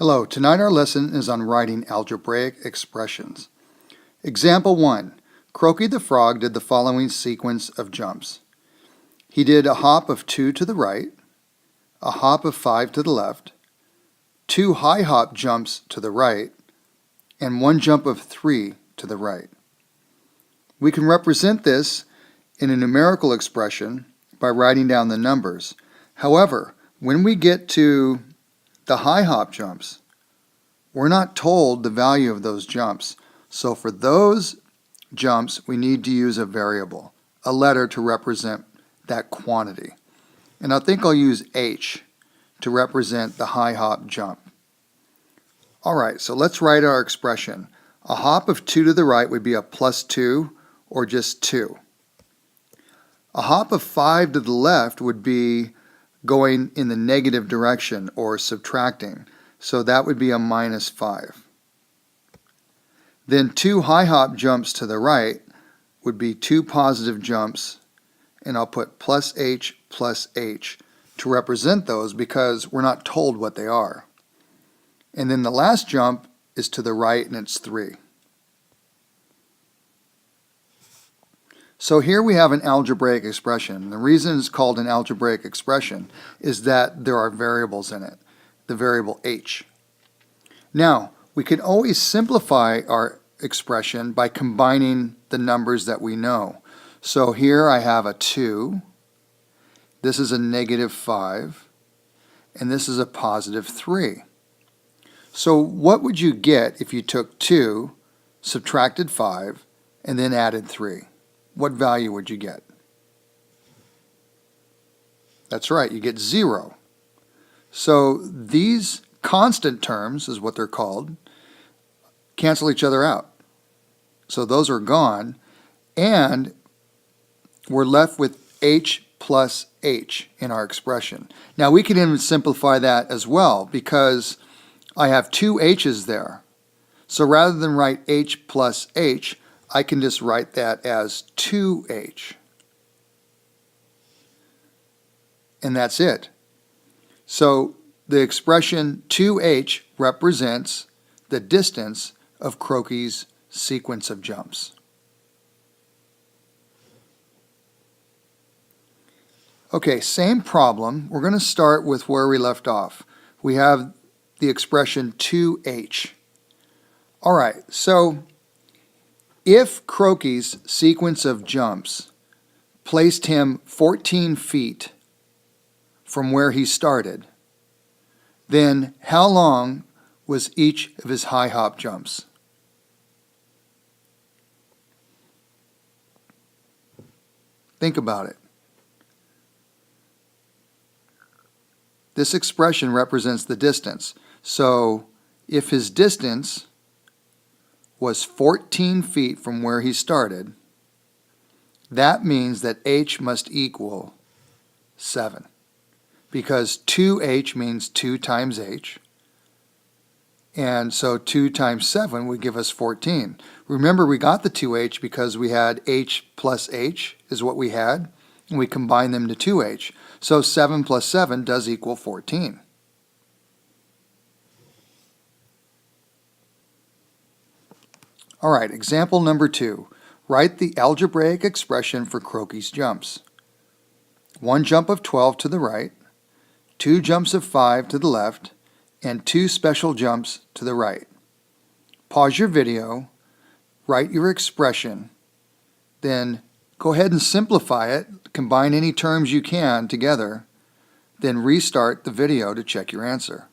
Hello, tonight our lesson is on writing algebraic expressions. Example 1. Croaky the frog did the following sequence of jumps. He did a hop of 2 to the right, a hop of 5 to the left, 2 high hop jumps to the right, and 1 jump of 3 to the right. We can represent this in a numerical expression by writing down the numbers. However, when we get to the high hop jumps, we're not told the value of those jumps. So for those jumps, we need to use a variable, a letter to represent that quantity. And I think I'll use H to represent the high hop jump. All right, so let's write our expression. A hop of 2 to the right would be a plus 2 or just 2. A hop of 5 to the left would be going in the negative direction or subtracting. So that would be a minus 5. Then 2 high hop jumps to the right would be 2 positive jumps, and I'll put plus H to represent those because we're not told what they are. And then the last jump is to the right, and it's 3. So here we have an algebraic expression. The reason it's called an algebraic expression is that there are variables in it, the variable h. Now, we can always simplify our expression by combining the numbers that we know. So here I have a 2, this is a negative 5, and this is a positive 3. So what would you get if you took 2, subtracted 5, and then added 3? What value would you get? That's right, you get 0. So these constant terms, is what they're called, cancel each other out. So those are gone, and we're left with h plus h in our expression. Now we can even simplify that as well because I have 2 h's there. So rather than write h plus h, I can just write that as 2h. And that's it. So the expression 2h represents the distance of Croaky's sequence of jumps. Okay, same problem. We're going to start with where we left off. We have the expression 2h. All right, so if Croaky's sequence of jumps placed him 14 feet from where he started, then how long was each of his high hop jumps? Think about it. This expression represents the distance. So if his distance was 14 feet from where he started, that means that h must equal 7. Because 2h means 2 times h. And so 2 times 7 would give us 14. Remember, we got the 2h because we had h plus h is what we had, and we combined them to 2h. So 7 plus 7 does equal 14. All right, example number 2. Write the algebraic expression for Croaky's jumps. 1 jump of 12 to the right, 2 jumps of 5 to the left, and 2 special jumps to the right. Pause your video, write your expression, then go ahead and simplify it, combine any terms you can together, then restart the video to check your answer.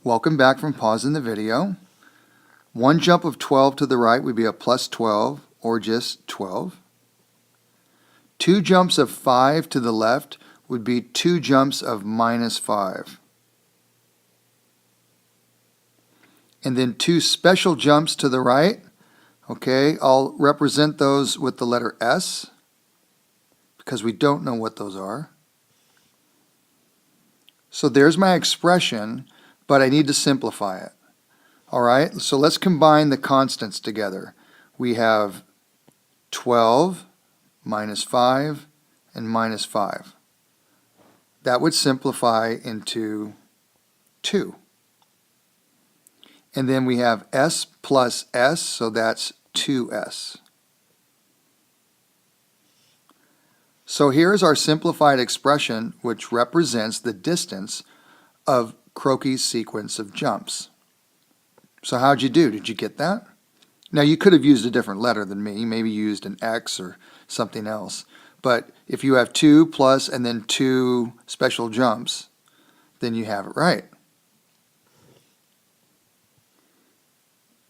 Welcome back from pausing the video. 1 jump of 12 to the right would be a plus 12 or just 12. 2 jumps of 5 to the left would be 2 jumps of minus 5. And then 2 special jumps to the right. Okay, I'll represent those with the letter S because we don't know what those are. So there's my expression, but I need to simplify it. All right, so let's combine the constants together. We have 12 minus 5 and minus 5. That would simplify into 2. And then we have s plus s, so that's 2s. So here's our simplified expression, which represents the distance of Croaky's sequence of jumps. So how'd you do? Did you get that? Now you could have used a different letter than me, maybe used an X or something else. But if you have 2 plus and then 2 special jumps, then you have it right.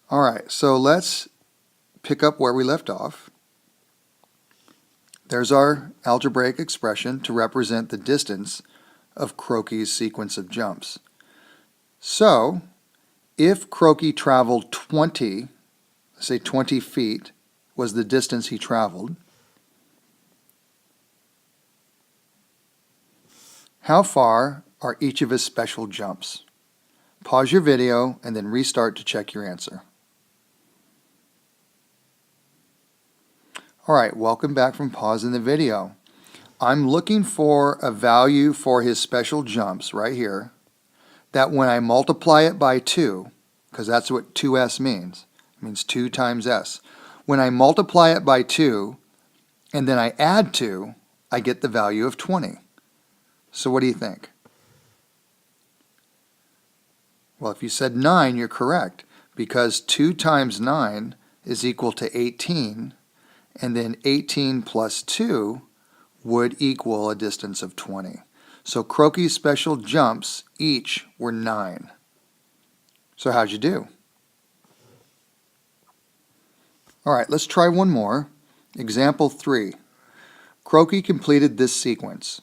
All right, so let's pick up where we left off. There's our algebraic expression to represent the distance of Croaky's sequence of jumps. So, if Croaky traveled 20, say 20 feet was the distance he traveled, how far are each of his special jumps? Pause your video and then restart to check your answer. Alright, welcome back from pausing the video. I'm looking for a value for his special jumps right here, that when I multiply it by 2, because that's what 2s means, it means 2 times s. When I multiply it by 2 and then I add 2, I get the value of 20. So what do you think? Well, if you said 9, you're correct, because 2 times 9 is equal to 18, and then 18 plus 2 would equal a distance of 20. So Croaky's special jumps each were 9. So how'd you do? All right, let's try one more. Example 3. Croaky completed this sequence: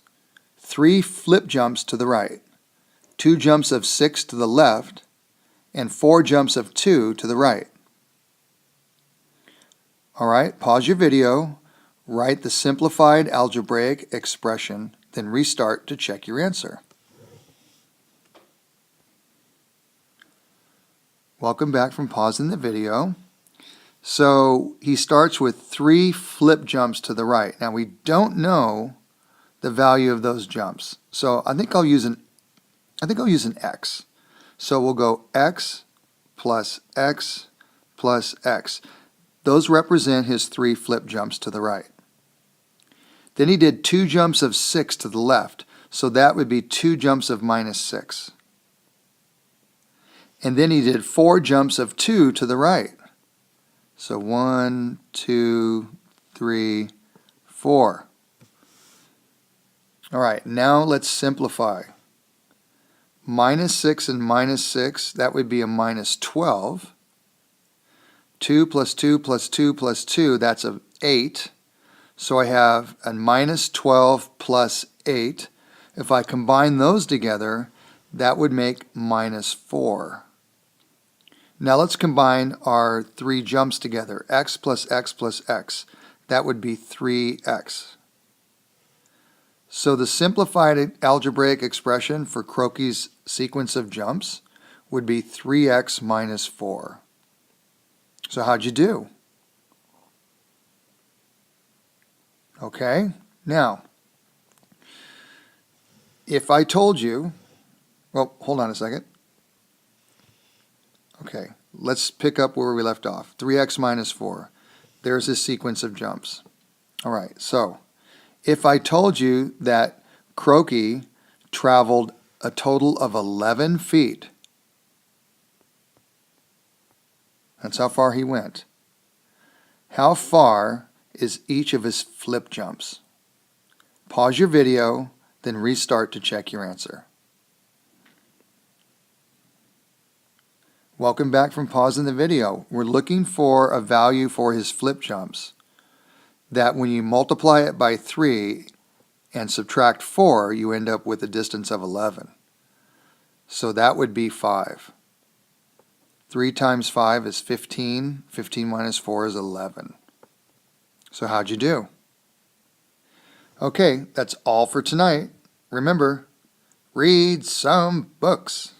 3 flip jumps to the right, 2 jumps of 6 to the left, and 4 jumps of 2 to the right. All right, pause your video, write the simplified algebraic expression, then restart to check your answer. Welcome back from pausing the video. So he starts with 3 flip jumps to the right. Now we don't know the value of those jumps, so I think I'll use an x. So we'll go x plus x plus x. Those represent his 3 flip jumps to the right. Then he did 2 jumps of 6 to the left, so that would be 2 jumps of minus 6. And then he did 4 jumps of 2 to the right. So 1, 2, 3, 4. All right, now let's simplify. Minus 6 and minus 6, that would be a minus 12. 2 plus 2 plus 2 plus 2, that's an 8. So I have a minus 12 plus 8. If I combine those together, that would make minus 4. Now let's combine our 3 jumps together. X plus x plus x. That would be 3x. So the simplified algebraic expression for Croaky's sequence of jumps would be 3x minus 4. So how'd you do? Okay, now, if I told you, well, hold on a second. Okay, let's pick up where we left off. 3x minus 4. There's his sequence of jumps. All right, so if I told you that Croaky traveled a total of 11 feet, that's how far he went. How far is each of his flip jumps? Pause your video, then restart to check your answer. Welcome back from pausing the video. We're looking for a value for his flip jumps that when you multiply it by 3 and subtract 4, you end up with a distance of 11. So that would be 5. 3 times 5 is 15. 15 minus 4 is 11. So how'd you do? Okay, that's all for tonight. Remember, read some books.